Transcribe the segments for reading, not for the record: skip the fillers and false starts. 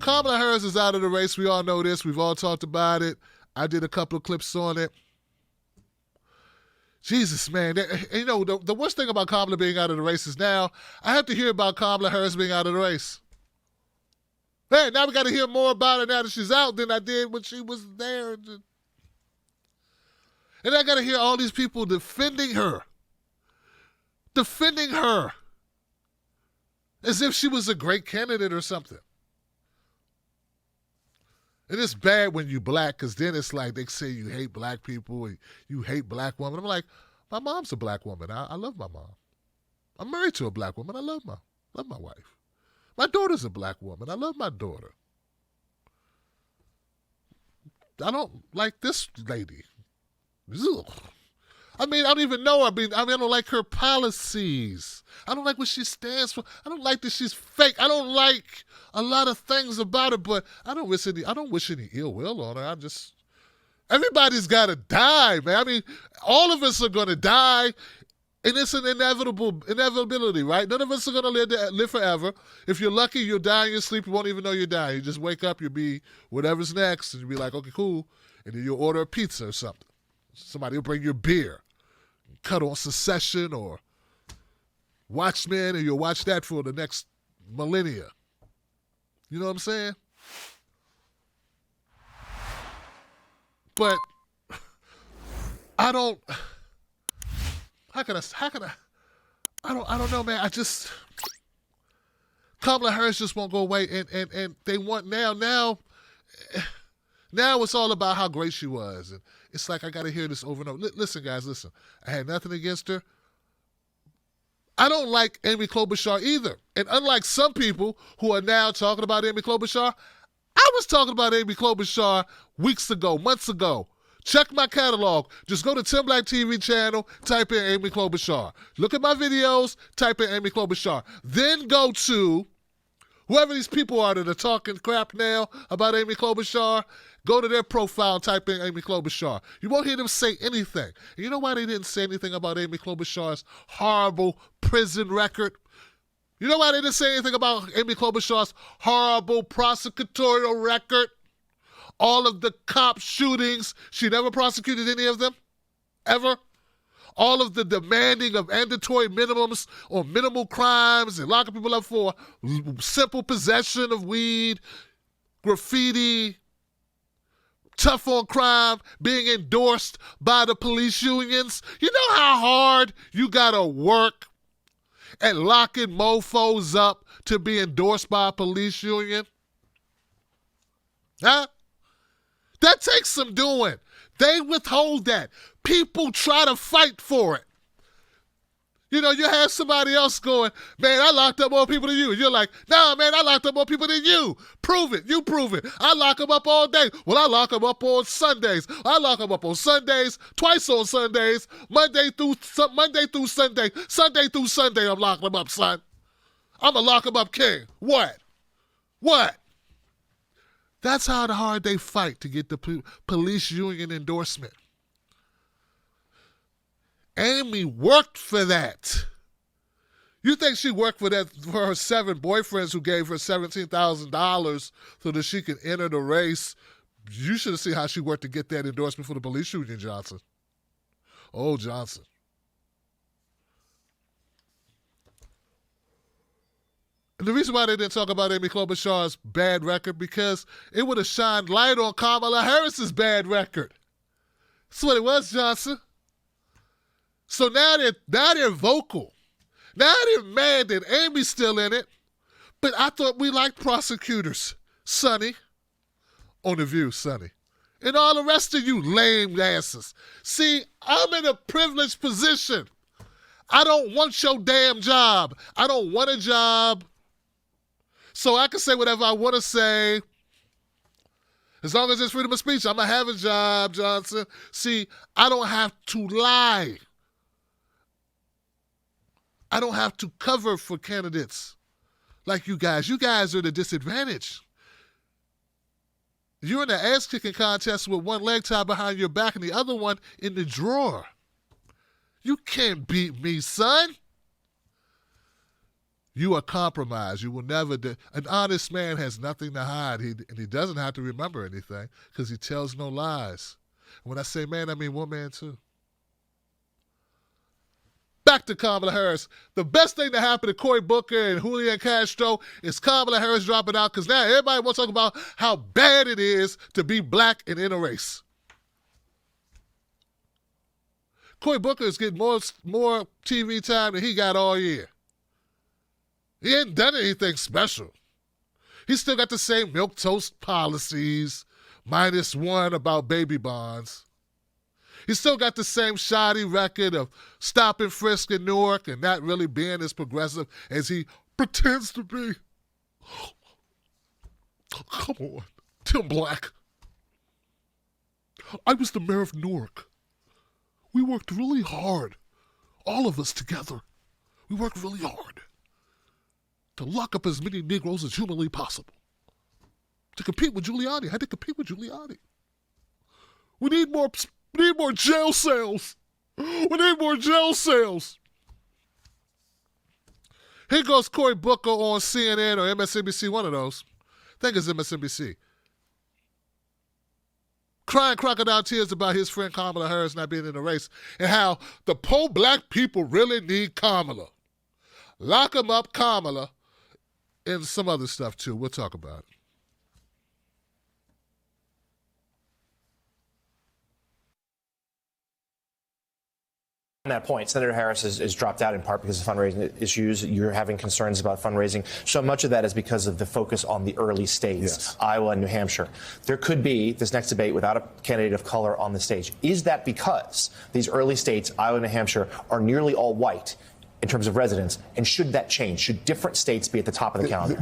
Kamala Harris is out of the race. We all know this. We've all talked about it. I did a couple of clips on it. Jesus, man. You know, the worst thing about Kamala being out of the race is now I have to hear about Kamala Harris being out of the race. Man, now we got to hear more about her now that she's out than I did when she was there. And I got to hear all these people defending her. Defending her. As if she was a great candidate or something. And it's bad when you black, because then it's like they say you hate black people and you hate black women. I'm like, my mom's a black woman. I love my mom. I'm married to a black woman. I love my wife. My daughter's a black woman. I love my daughter. I don't like this lady. Ugh. I mean, I don't even know her. I don't like her policies. I don't like what she stands for. I don't like that she's fake. I don't like a lot of things about her, but I don't wish any ill will on her. Everybody's got to die, man. I mean, all of us are going to die, and it's an inevitability, right? None of us are going to live forever. If you're lucky, you'll die in your sleep. You won't even know you're dying. You just wake up, you'll be whatever's next, and you'll be like, okay, cool, and then you'll order a pizza or something. Somebody will bring you a beer. Cut on Succession or Watchmen, and you'll watch that for the next millennia. You know what I'm saying? But I don't know, man. Kamala Harris just won't go away, and they want now it's all about how great she was. And it's like I got to hear this over and over. Listen, guys, listen. I had nothing against her. I don't like Amy Klobuchar either. And unlike some people who are now talking about Amy Klobuchar, I was talking about Amy Klobuchar weeks ago, months ago. Check my catalog. Just go to Tim Black TV channel, type in Amy Klobuchar. Look at my videos, type in Amy Klobuchar. Then go to whoever these people are that are talking crap now about Amy Klobuchar, go to their profile and type in Amy Klobuchar. You won't hear them say anything. And you know why they didn't say anything about Amy Klobuchar's horrible prison record? You know why they didn't say anything about Amy Klobuchar's horrible prosecutorial record? All of the cop shootings, she never prosecuted any of them, ever. All of the demanding of mandatory minimums or minimal crimes and locking people up for simple possession of weed, graffiti, tough on crime, being endorsed by the police unions. You know how hard you gotta work at locking mofos up to be endorsed by a police union? Huh? That takes some doing. They withhold that. People try to fight for it. You know, you have somebody else going, man, I locked up more people than you. And you're like, nah, man, I locked up more people than you. Prove it. You prove it. I lock them up all day. Well, I lock them up on Sundays. I lock them up on Sundays, twice on Sundays, Monday through Sunday. Sunday through Sunday, I'm locking them up, son. I'm a lock them up king. What? That's how hard they fight to get the police union endorsement. Amy worked for that. You think she worked for that for her 7 boyfriends who gave her $17,000 so that she could enter the race? You should have seen how she worked to get that endorsement for the police union, Johnson. Oh, Johnson. And the reason why they didn't talk about Amy Klobuchar's bad record, because it would have shined light on Kamala Harris's bad record. That's what it was, Johnson. So now they're vocal. Now they're mad that Amy's still in it. But I thought we liked prosecutors. Sonny. On The View, Sonny. And all the rest of you lame asses. See, I'm in a privileged position. I don't want your damn job. I don't want a job. So I can say whatever I want to say. As long as it's freedom of speech, I'm going to have a job, Johnson. See, I don't have to lie. I don't have to cover for candidates like you guys. You guys are the disadvantage. You're in the ass-kicking contest with one leg tied behind your back and the other one in the drawer. You can't beat me, son. You are compromised. You will never an honest man has nothing to hide. And he doesn't have to remember anything because he tells no lies. And when I say man, I mean woman too. Back to Kamala Harris. The best thing to happen to Cory Booker and Julian Castro is Kamala Harris dropping out, because now everybody wants to talk about how bad it is to be black and in a race. Cory Booker is getting more TV time than he got all year. He ain't done anything special. He still got the same milquetoast policies, -1 about baby bonds. He still got the same shoddy record of stop and frisk in Newark and not really being as progressive as he pretends to be. Come on, Tim Black. I was the mayor of Newark. We worked really hard, all of us together. We worked really hard to lock up as many Negroes as humanly possible. To compete with Giuliani. I had to compete with Giuliani. We need more jail cells. We need more jail cells. Here goes Cory Booker on CNN or MSNBC, one of those. I think it's MSNBC. Crying crocodile tears about his friend Kamala Harris not being in the race and how the poor black people really need Kamala. Lock them up, Kamala, and some other stuff too. We'll talk about it. On that point, Senator Harris is dropped out in part because of fundraising issues. You're having concerns about fundraising. So much of that is because of the focus on the early states, yes. Iowa and New Hampshire. There could be this next debate without a candidate of color on the stage. Is that because these early states, Iowa and New Hampshire, are nearly all white in terms of residents? And should that change? Should different states be at the top of the calendar?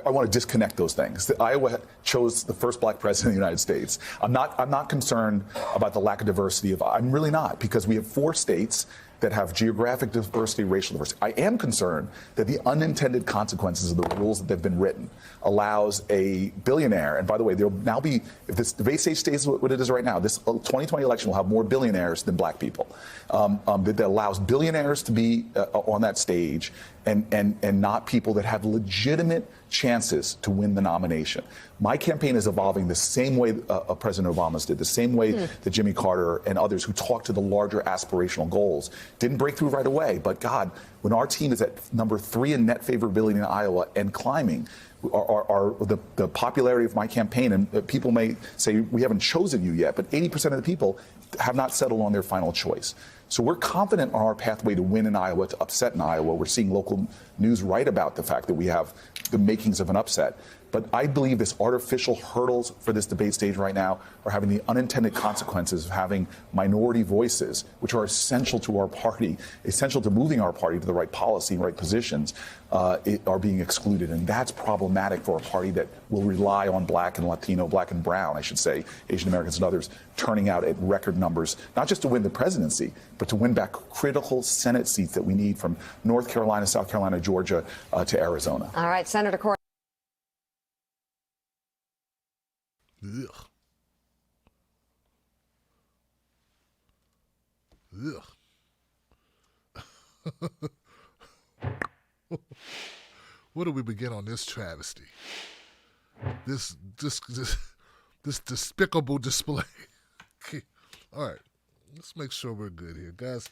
I want to disconnect those things. Iowa chose the first black president of the United States. I'm not concerned about the lack of diversity I'm really not, because we have 4 states that have geographic diversity, racial diversity. I am concerned that the unintended consequences of the rules that have been written allows a billionaire, and by the way, there will now be, if this debate stage stays what it is right now, this 2020 election will have more billionaires than black people. That allows billionaires to be on that stage and not people that have legitimate chances to win the nomination. My campaign is evolving the same way President Obama's did, the same way that Jimmy Carter and others who talked to the larger aspirational goals didn't break through right away. But God, when our team is at number 3 in net favorability in Iowa and climbing, the popularity of my campaign, and people may say we haven't chosen you yet, but 80% of the people have not settled on their final choice. So we're confident on our pathway to win in Iowa, to upset in Iowa. We're seeing local news write about the fact that we have the makings of an upset. But I believe this artificial hurdles for this debate stage right now are having the unintended consequences of having minority voices, which are essential to our party, essential to moving our party to the right policy and right positions, are being excluded. And that's problematic for a party that will rely on black and Latino, black and brown, I should say, Asian Americans and others, turning out at record numbers, not just to win the presidency, but to win back critical Senate seats that we need from North Carolina, South Carolina, Georgia, to Arizona. All right, Senator Cory. Ugh. Ugh. Where do we begin on this travesty? This despicable display. All right, let's make sure we're good here, guys.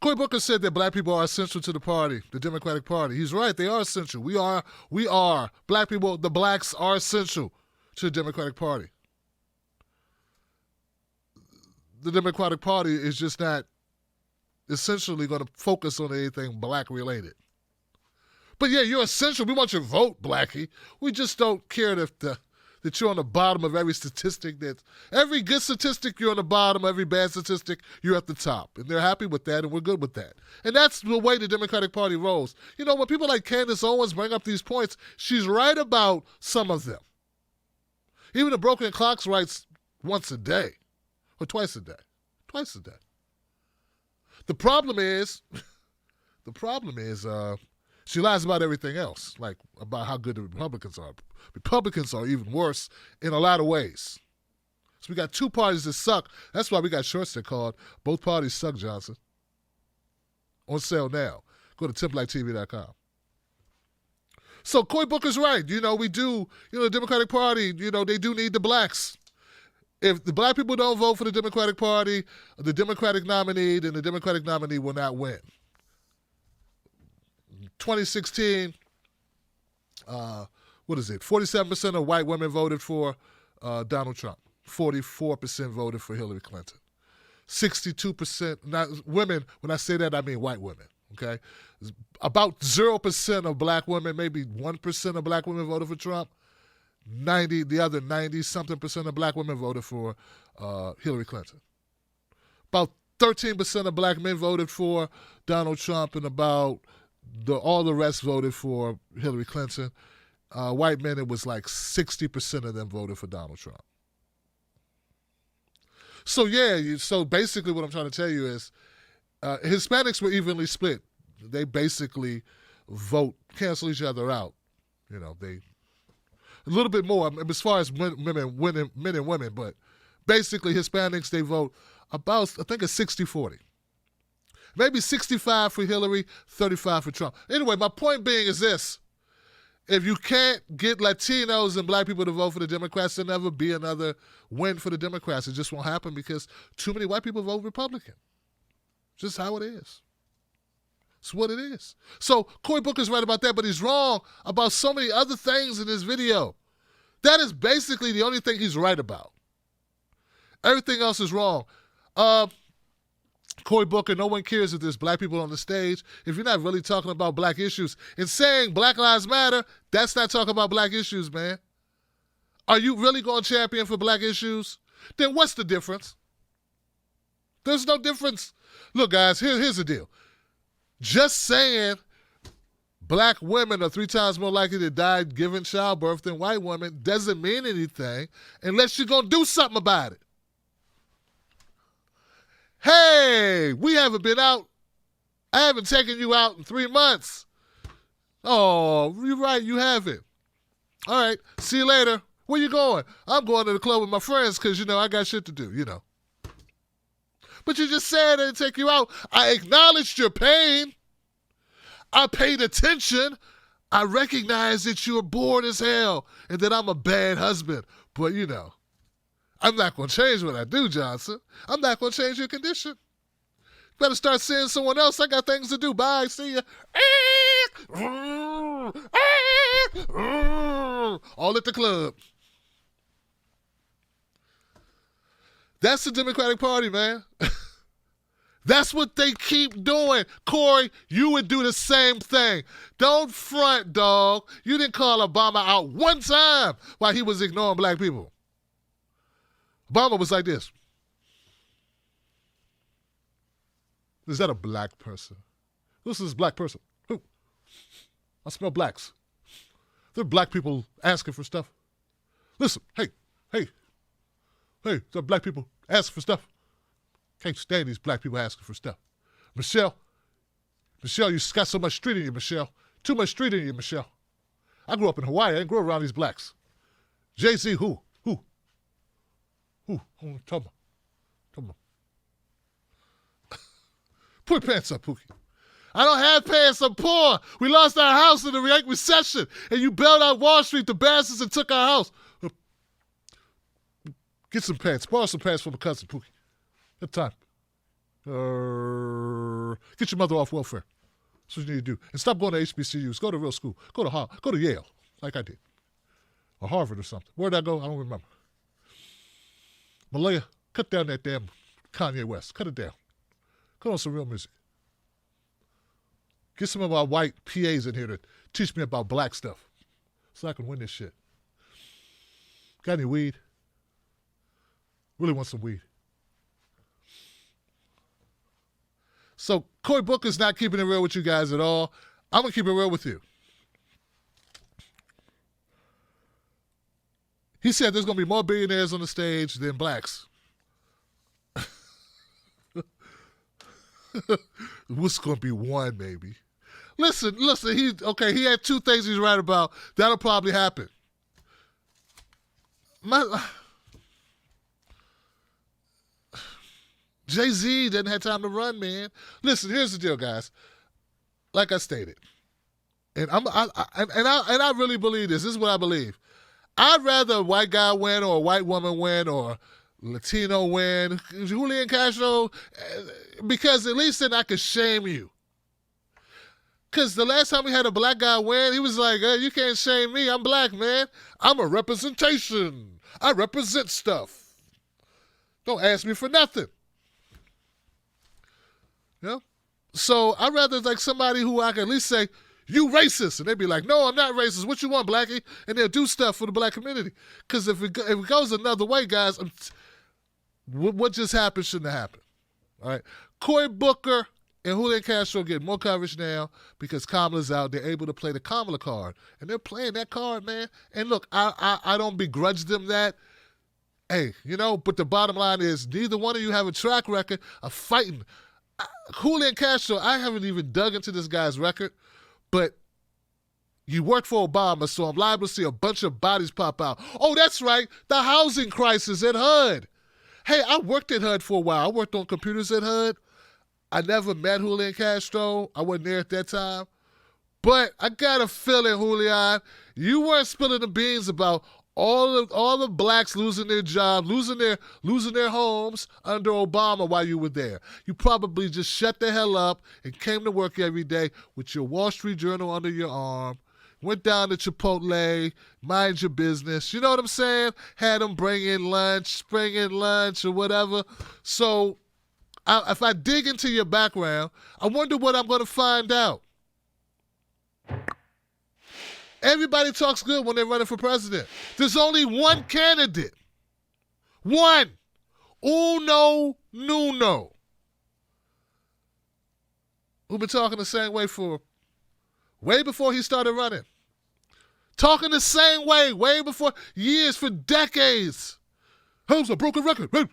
Cory Booker said that black people are essential to the party, the Democratic Party. He's right. They are essential. We are. Black people, the blacks are essential to the Democratic Party. The Democratic Party is just not essentially going to focus on anything black related. But yeah, you're essential. We want your vote, Blackie. We just don't care that you're on the bottom of every statistic. Every good statistic, you're on the bottom. Every bad statistic, you're at the top. And they're happy with that, and we're good with that. And that's the way the Democratic Party rolls. You know, when people like Candace Owens bring up these points, she's right about some of them. Even the Broken Clocks writes once a day, or twice a day. Twice a day. The problem is, she lies about everything else, like about how good the Republicans are. Republicans are even worse in a lot of ways. So we got 2 parties that suck. That's why we got shorts that called Both Parties Suck, Johnson. on sale now. Go to TimBlackTV.com. So Cory Booker's right. We do, the Democratic Party, they do need the blacks. If the black people don't vote for the Democratic Party, the Democratic nominee, then the Democratic nominee will not win. 2016, 47% of white women voted for Donald Trump. 44% voted for Hillary Clinton. 62%, not women, when I say that, I mean white women, okay? About 0% of black women, maybe 1% of black women voted for Trump. The other 90-something% of black women voted for Hillary Clinton. About 13% of black men voted for Donald Trump, and about all the rest voted for Hillary Clinton. White men, it was like 60% of them voted for Donald Trump. So so basically what I'm trying to tell you is Hispanics were evenly split. They basically cancel each other out. They a little bit more as far as men and women, but basically Hispanics, they vote about, I think it's 60-40. Maybe 65 for Hillary, 35 for Trump. Anyway, my point being is this. If you can't get Latinos and black people to vote for the Democrats, there'll never be another win for the Democrats. It just won't happen because too many white people vote Republican. Just how it is. It's what it is. So Cory Booker's right about that, but he's wrong about so many other things in this video. That is basically the only thing he's right about. Everything else is wrong. Cory Booker, no one cares if there's black people on the stage. If you're not really talking about black issues and saying Black Lives Matter, that's not talking about black issues, man. Are you really going to champion for black issues? Then what's the difference? There's no difference. Look, guys, here's the deal. Just saying black women are 3 times more likely to die giving childbirth than white women doesn't mean anything unless you're going to do something about it. Hey, we haven't been out. I haven't taken you out in 3 months. Oh, you're right, you haven't. All right, see you later. Where you going? I'm going to the club with my friends because, I got shit to do, But you just said I didn't take you out. I acknowledged your pain. I paid attention. I recognized that you were bored as hell and that I'm a bad husband. But, I'm not going to change what I do, Johnson. I'm not going to change your condition. Better start seeing someone else. I got things to do. Bye. See ya. All at the club. That's the Democratic Party, man. That's what they keep doing. Cory, you would do the same thing. Don't front, dog. You didn't call Obama out one time while he was ignoring black people. Obama was like this. Is that a black person? This is a black person. Who? I smell blacks. There are black people asking for stuff. Listen, hey, there are black people asking for stuff. Can't stand these black people asking for stuff. Michelle, you got so much street in you, Michelle. Too much street in you, Michelle. I grew up in Hawaii. I didn't grow around these blacks. Jay-Z, who? Tell me. Put your pants up, Pookie. I don't have pants. I'm poor. We lost our house in the Great Recession, and you bailed out Wall Street, the bastards, and took our house. Get some pants. Borrow some pants from a cousin, Pookie. At time. Get your mother off welfare. That's what you need to do. And stop going to HBCUs. Go to real school. Go to Yale, like I did. Or Harvard or something. Where'd I go? I don't remember. Malaya, cut down that damn Kanye West. Cut it down. Put on some real music. Get some of our white PAs in here to teach me about black stuff so I can win this shit. Got any weed? Really want some weed. So Cory Booker's not keeping it real with you guys at all. I'm going to keep it real with you. He said there's going to be more billionaires on the stage than blacks. What's going to be one, maybe? Listen, he had 2 things he's right about. That'll probably happen. Jay-Z didn't have time to run, man. Listen, here's the deal, guys. Like I stated, and I really believe this. This is what I believe. I'd rather a white guy win or a white woman win or Latino win, Julian Castro, because at least then I could shame you. Because the last time we had a black guy win, he was like, hey, you can't shame me. I'm black, man. I'm a representation. I represent stuff. Don't ask me for nothing. You know? So I'd rather like somebody who I can at least say, you racist. And they'd be like, no, I'm not racist. What you want, blackie? And they'll do stuff for the black community. Because if it goes another way, guys, what just happened shouldn't have happened. All right? Cory Booker and Julian Castro get more coverage now because Kamala's out. They're able to play the Kamala card. And they're playing that card, man. And look, I don't begrudge them that. Hey, but the bottom line is neither one of you have a track record of fighting. Julian Castro, I haven't even dug into this guy's record, but you worked for Obama, so I'm liable to see a bunch of bodies pop out. Oh, that's right, the housing crisis at HUD. Hey, I worked at HUD for a while. I worked on computers at HUD. I never met Julian Castro. I wasn't there at that time. But I got a feeling, Julian, you weren't spilling the beans about all the blacks losing their jobs, losing their homes under Obama while you were there. You probably just shut the hell up and came to work every day with your Wall Street Journal under your arm, went down to Chipotle, mind your business. You know what I'm saying? Had them bring in lunch or whatever. So if I dig into your background, I wonder what I'm going to find out. Everybody talks good when they're running for president. There's only one candidate. One. Uno Nuno. Who've been talking the same way for way before he started running. Talking the same way before years, for decades. How's a broken record? Hey,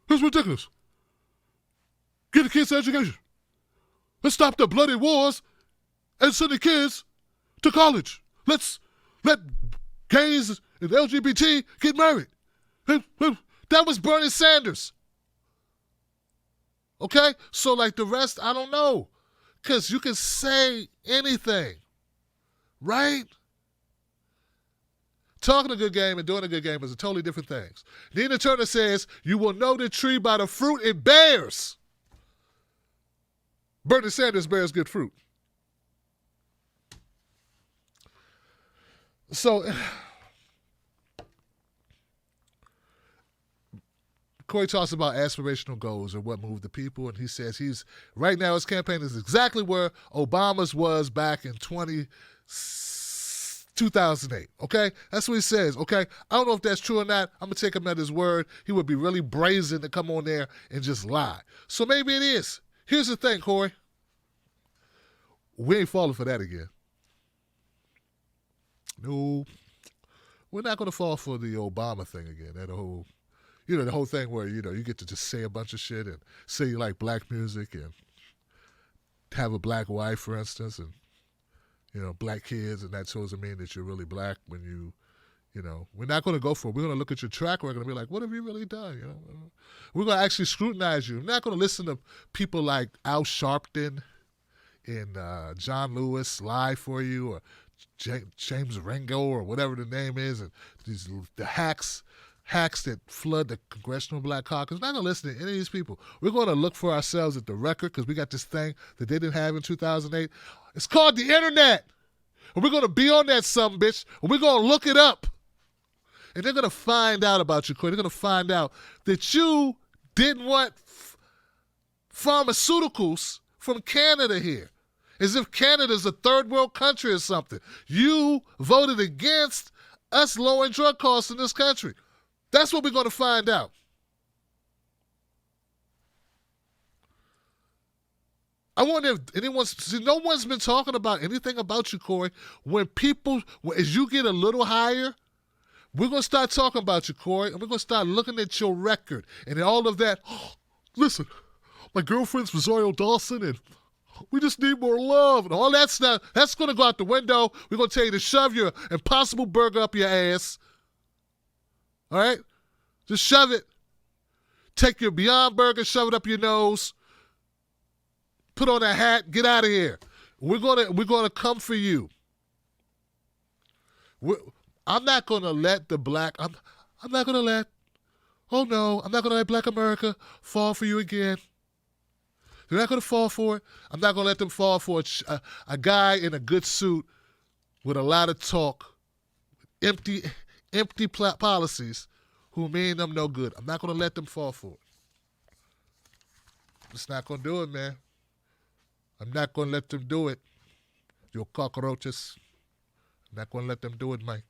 that's ridiculous. Get the kids education. Let's stop the bloody wars and send the kids to college. Let's let gays and LGBT get married. That was Bernie Sanders. Okay? So like the rest, I don't know. Because you can say anything. Right? Talking a good game and doing a good game is a totally different things. Nina Turner says, you will know the tree by the fruit it bears. Bernie Sanders bears good fruit. So, Cory talks about aspirational goals and what moved the people, and he says right now his campaign is exactly where Obama's was back in 2008, okay? That's what he says, okay? I don't know if that's true or not. I'm going to take him at his word. He would be really brazen to come on there and just lie. So maybe it is. Here's the thing, Cory. We ain't falling for that again. No, we're not going to fall for the Obama thing again. That whole, the whole thing where, you get to just say a bunch of shit and say you like black music and have a black wife, for instance, and, black kids, and that doesn't mean that you're really black when we're not going to go for it. We're going to look at your track record and be like, what have you really done? We're going to actually scrutinize you. We're not going to listen to people like Al Sharpton and John Lewis lie for you, or James Ringo or whatever the name is, and the hacks that flood the Congressional Black Caucus. We're not going to listen to any of these people. We're going to look for ourselves at the record because we got this thing that they didn't have in 2008. It's called the internet. And we're going to be on that sumbitch, and we're going to look it up. And they're going to find out about you, Cory. They're going to find out that you didn't want pharmaceuticals from Canada here. As if Canada's a third world country or something. You voted against us lowering drug costs in this country. That's what we're going to find out. I wonder if no one's been talking about anything about you, Cory. As you get a little higher, we're going to start talking about you, Cory, and we're going to start looking at your record and all of that. Listen, my girlfriend's Rosario Dawson, and we just need more love and all that stuff. That's going to go out the window. We're going to tell you to shove your Impossible Burger up your ass. All right? Just shove it. Take your Beyond Burger, shove it up your nose, put on a hat, get out of here. We're gonna come for you. I'm not gonna let I'm not gonna let. Oh no, I'm not gonna let Black America fall for you again. They're not gonna fall for it. I'm not gonna let them fall for a guy in a good suit with a lot of talk, empty policies, who mean them no good. I'm not gonna let them fall for it. Just not gonna do it, man. I'm not gonna let them do it. You cockroaches. I'm not gonna let them do it, Mike.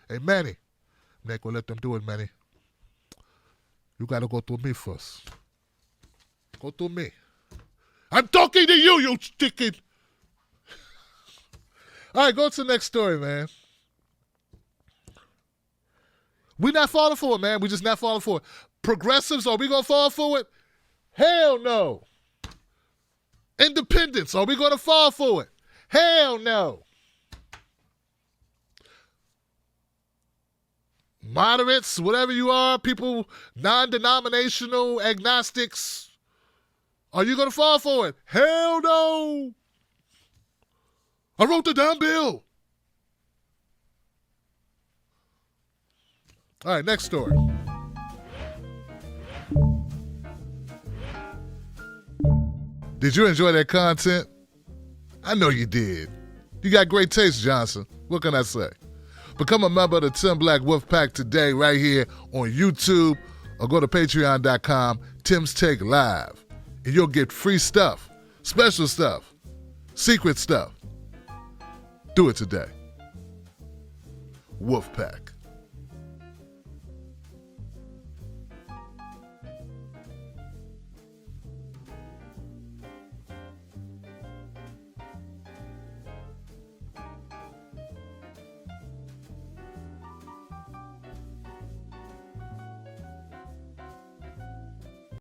Hey, Manny. I'm not gonna let them do it, Manny. You gotta go through me first. Go through me. I'm talking to you, you chicken. All right, go to the next story, man. We're not falling for it, man. We're just not falling for it. Progressives, are we gonna fall for it? Hell no. Independents, are we gonna fall for it? Hell no. Moderates, whatever you are, people, non-denominational, agnostics, are you going to fall for it? Hell no. I wrote the damn bill. All right, next story. Did you enjoy that content? I know you did. You got great taste, Johnson. What can I say? Become a member of the Tim Black Wolf Pack today right here on YouTube, or go to patreon.com, Tim's Take Live, and you'll get free stuff, special stuff, secret stuff. Do it today. Wolf Pack.